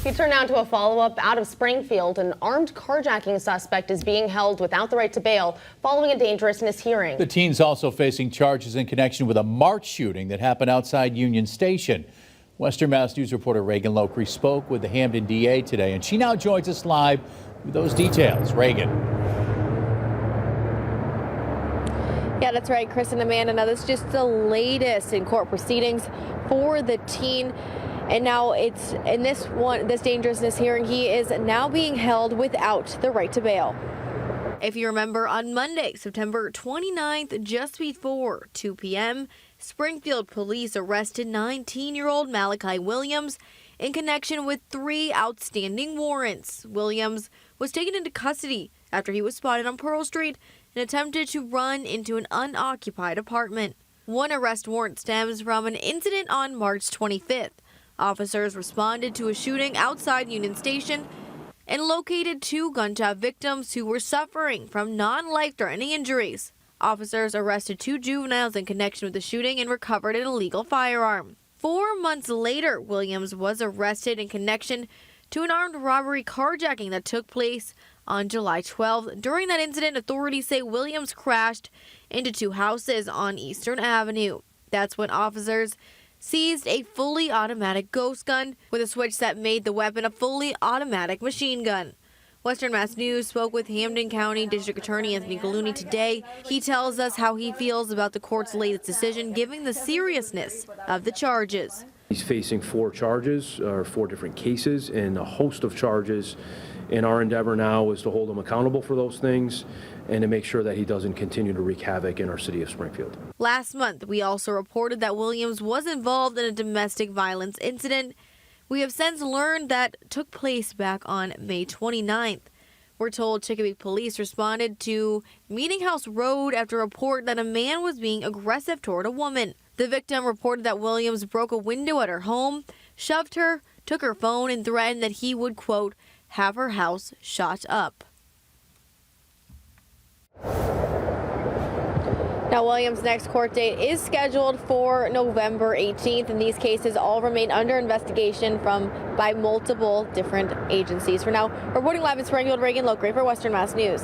We turn now to a follow-up out of Springfield. An armed carjacking suspect is being held without the right to bail following a dangerousness hearing. The teen's also facing charges in connection with a March shooting that happened outside Union Station. Western Mass News reporter Reagan Lockery spoke with the Hamden DA today, and she now joins us live with those details. Reagan. Yeah, that's right, Chris and Amanda. Now, this is just the latest in court proceedings for the teen. And now it's in this dangerousness hearing, he is now being held without the right to bail. If you remember, on Monday, September 29th, just before 2 p.m., Springfield police arrested 19-year-old Malachi Williams in connection with 3 outstanding warrants. Williams was taken into custody after he was spotted on Pearl Street and attempted to run into an unoccupied apartment. One arrest warrant stems from an incident on March 25th. Officers responded to a shooting outside Union Station and located 2 gunshot victims who were suffering from non-life-threatening injuries. Officers arrested 2 juveniles in connection with the shooting and recovered an illegal firearm. 4 months later, Williams was arrested in connection to an armed robbery carjacking that took place on July 12th. During that incident, authorities say Williams crashed into 2 houses on Eastern Avenue. That's when officers seized a fully automatic ghost gun with a switch that made the weapon a fully automatic machine gun. Western Mass News spoke with Hamden County District Attorney Anthony Gallooni today. He tells us how he feels about the court's latest decision, given the seriousness of the charges. He's facing 4 charges, or 4 different cases, and a host of charges. And our endeavor now is to hold him accountable for those things and to make sure that he doesn't continue to wreak havoc in our city of Springfield. Last month, we also reported that Williams was involved in a domestic violence incident. We have since learned that took place back on May 29th. We're told Chicopee police responded to Meeting House Road after a report that a man was being aggressive toward a woman. The victim reported that Williams broke a window at her home, shoved her, took her phone, and threatened that he would, quote, have her house shot up. Now, Williams' next court date is scheduled for November 18th, and these cases all remain under investigation by multiple different agencies. For now, reporting live in Springfield, Reagan Lockery for Western Mass News.